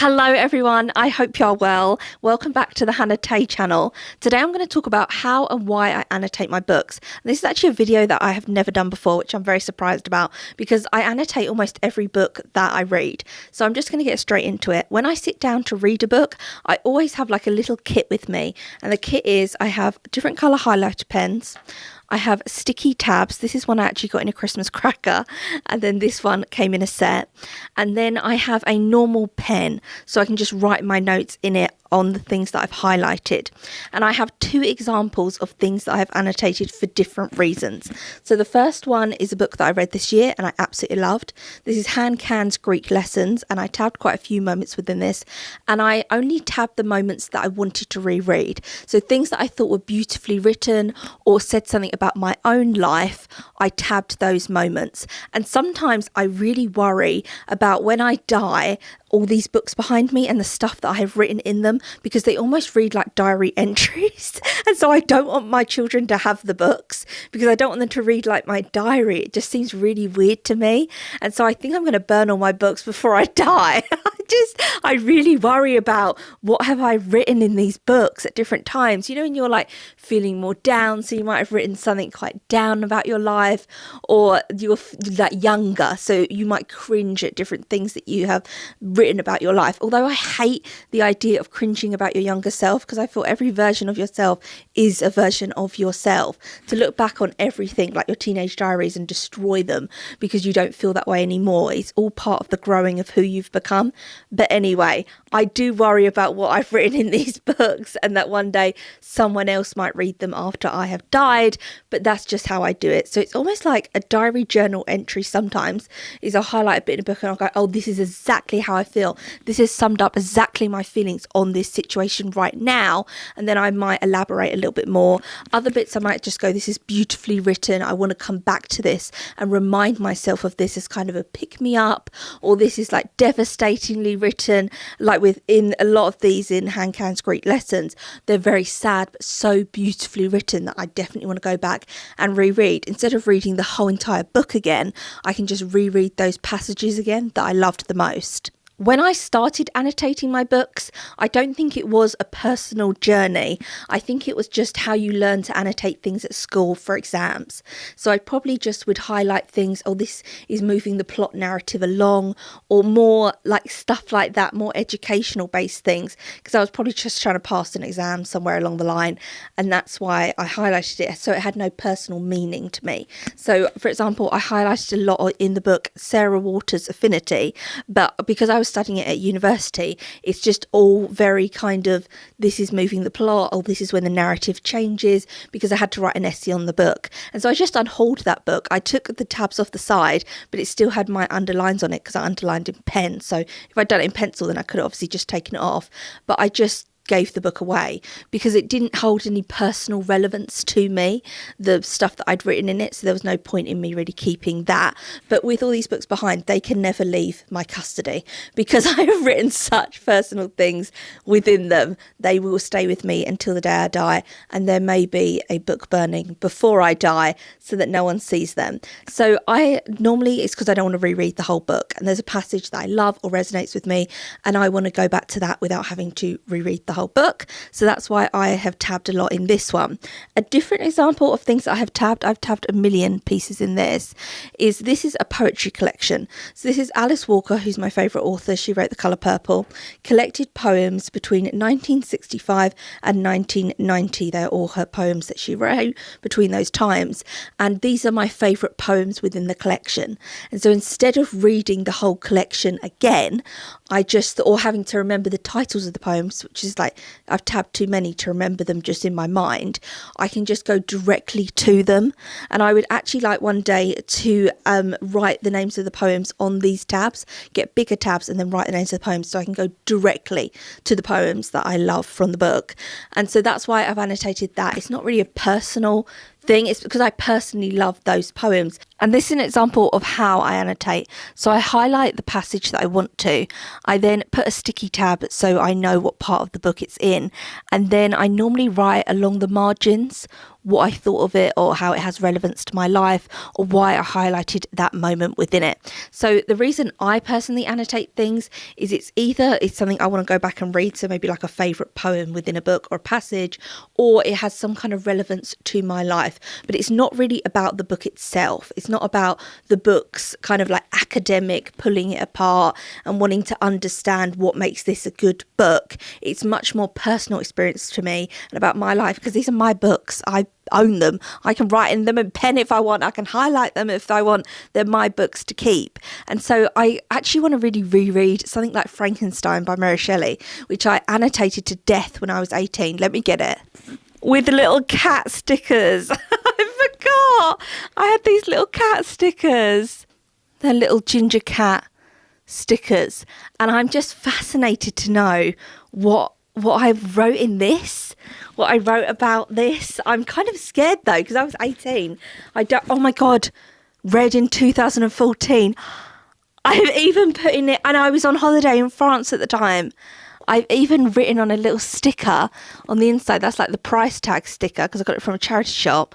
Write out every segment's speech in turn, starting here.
Hello everyone, I hope you're well. Welcome back to the Hannah Tay channel. Today I'm going to talk about how and why I annotate my books. This is actually a video that I have never done before, which I'm very surprised about because I annotate almost every book that I read. So I'm just going to get straight into it. When I sit down to read a book, I always have like a little kit with me, and the kit is I have different colour highlighter pens. I have sticky tabs. This is one I actually got in a Christmas cracker, and then this one came in a set. And then I have a normal pen, so I can just write my notes in it on the things that I've highlighted. And I have two examples of things that I have annotated for different reasons. So the first one is a book that I read this year and I absolutely loved. This is Han Can's Greek Lessons, and I tabbed quite a few moments within this, and I only tabbed the moments that I wanted to reread. So things that I thought were beautifully written or said something about my own life, I tabbed those moments. And sometimes I really worry about when I die, all these books behind me and the stuff that I have written in them, because they almost read like diary entries. And so I don't want my children to have the books because I don't want them to read like my diary. It just seems really weird to me. And so I think I'm going to burn all my books before I die. I really worry about what have I written in these books at different times. You know, when you're like feeling more down, so you might have written something quite down about your life, or you're like younger, so you might cringe at different things that you have written about your life. Although I hate the idea of cringing about your younger self, because I feel every version of yourself is a version of yourself. To look back on everything like your teenage diaries and destroy them because you don't feel that way anymore, it's all part of the growing of who you've become. But anyway, I do worry about what I've written in these books and that one day someone else might read them after I have died, but that's just how I do it. So it's almost like a diary journal entry sometimes, is I'll highlight a bit in a book and I'll go, oh, this is exactly how I feel. This has summed up exactly my feelings on this situation right now. And then I might elaborate a little bit more. Other bits I might just go, this is beautifully written. I want to come back to this and remind myself of this as kind of a pick-me-up, or this is like devastatingly written. Like within a lot of these in Han Can's Greek Lessons, they're very sad but so beautifully written that I definitely want to go back and reread. Instead of reading the whole entire book again, I can just reread those passages again that I loved the most. When I started annotating my books, I don't think it was a personal journey. I think it was just how you learn to annotate things at school for exams. So I probably just would highlight things, oh, this is moving the plot narrative along, or more like stuff like that, more educational based things, because I was probably just trying to pass an exam somewhere along the line. And that's why I highlighted it, so it had no personal meaning to me. So for example, I highlighted a lot in the book Sarah Waters' Affinity, but because I was studying it at university, it's just all very kind of, this is moving the plot, or this is when the narrative changes, because I had to write an essay on the book. And so I just unhauled that book. I took the tabs off the side, but it still had my underlines on it because I underlined in pen. So if I'd done it in pencil, then I could have obviously just taken it off. But I just gave the book away because it didn't hold any personal relevance to me, the stuff that I'd written in it, so there was no point in me really keeping that. But with all these books behind, they can never leave my custody because I have written such personal things within them. They will stay with me until the day I die, and there may be a book burning before I die so that no one sees them. So I normally, it's because I don't want to reread the whole book, and there's a passage that I love or resonates with me, and I want to go back to that without having to reread the whole book. So that's why I have tabbed a lot in this one. A different example of things that I've tabbed a million pieces in this is a poetry collection. So this is Alice Walker, who's my favourite author. She wrote The Colour Purple, collected poems between 1965 and 1990. They're all her poems that she wrote between those times, and these are my favourite poems within the collection. And so instead of reading the whole collection again, or having to remember the titles of the poems, which is like, I've tabbed too many to remember them just in my mind, I can just go directly to them. And I would actually like one day to write the names of the poems on these tabs, get bigger tabs, and then write the names of the poems so I can go directly to the poems that I love from the book. And so that's why I've annotated that. It's not really a personal thing, it's because I personally love those poems. And this is an example of how I annotate. So I highlight the passage that I want to. I then put a sticky tab so I know what part of the book it's in. And then I normally write along the margins what I thought of it or how it has relevance to my life or why I highlighted that moment within it. So the reason I personally annotate things is it's something I want to go back and read, so maybe like a favourite poem within a book or a passage, or it has some kind of relevance to my life. But it's not really about the book itself. It's not about the book's kind of like academic pulling it apart and wanting to understand what makes this a good book. It's much more personal experience to me and about my life, because these are my books. I own them. I can write in them and pen if I want. I can highlight them if I want. They're my books to keep. And so I actually want to really reread something like Frankenstein by Mary Shelley, which I annotated to death when I was 18. Let me get it. With little cat stickers. I forgot. I had these little cat stickers. They're little ginger cat stickers. And I'm just fascinated to know what I wrote in this, what I wrote about this. I'm kind of scared though, because I was 18. Oh my God, read in 2014. I've even put in it, and I was on holiday in France at the time. I've even written on a little sticker on the inside, that's like the price tag sticker, because I got it from a charity shop,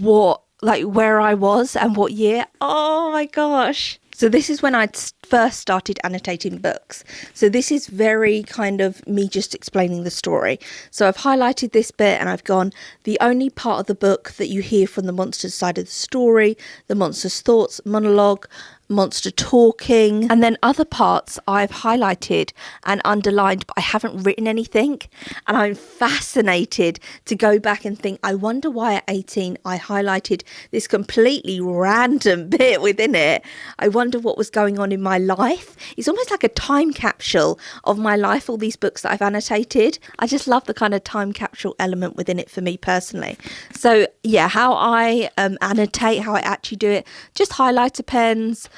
where I was and what year. Oh my gosh. So this is when I first started annotating books. So this is very kind of me just explaining the story. So I've highlighted this bit and I've gone, the only part of the book that you hear from the monster's side of the story, the monster's thoughts, monologue, monster talking, and then other parts I've highlighted and underlined, but I haven't written anything. And I'm fascinated to go back and think, I wonder why at 18 I highlighted this completely random bit within it. I wonder what was going on in my life. It's almost like a time capsule of my life, all these books that I've annotated. I just love the kind of time capsule element within it for me personally. So yeah, how I annotate, how I actually do it, just highlighter pens,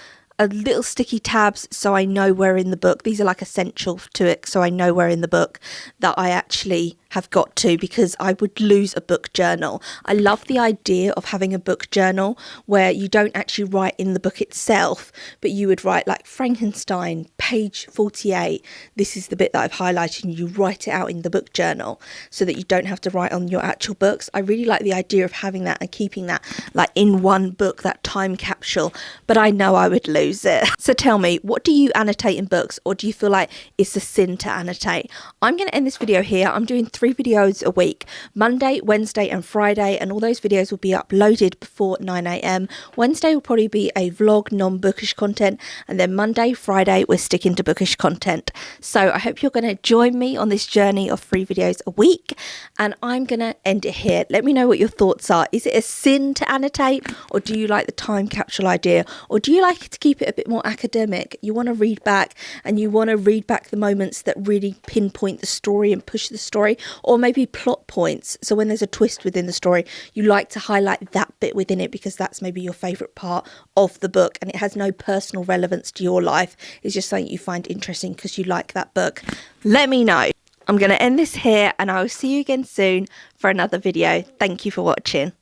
a little sticky tabs so I know where in the book. These are like essential to it, so I know where in the book that I actually have got to, because I would lose a book journal. I love the idea of having a book journal where you don't actually write in the book itself, but you would write like Frankenstein, page 48. This is the bit that I've highlighted, and you write it out in the book journal so that you don't have to write on your actual books. I really like the idea of having that and keeping that like in one book, that time capsule, but I know I would lose it. So tell me, what do you annotate in books, or do you feel like it's a sin to annotate? I'm going to end this video here. I'm doing 3 videos a week, Monday, Wednesday and Friday, and all those videos will be uploaded before 9 a.m. Wednesday will probably be a vlog, non-bookish content, and then Monday, Friday we're sticking to bookish content. So I hope you're going to join me on this journey of 3 videos a week, and I'm going to end it here. Let me know what your thoughts are. Is it a sin to annotate, or do you like the time capsule idea, or do you like to keep it a bit more academic? You want to read back, and you want to read back the moments that really pinpoint the story and push the story, or maybe plot points. So when there's a twist within the story, you like to highlight that bit within it because that's maybe your favourite part of the book and it has no personal relevance to your life. It's just something you find interesting because you like that book. Let me know. I'm going to end this here, and I will see you again soon for another video. Thank you for watching.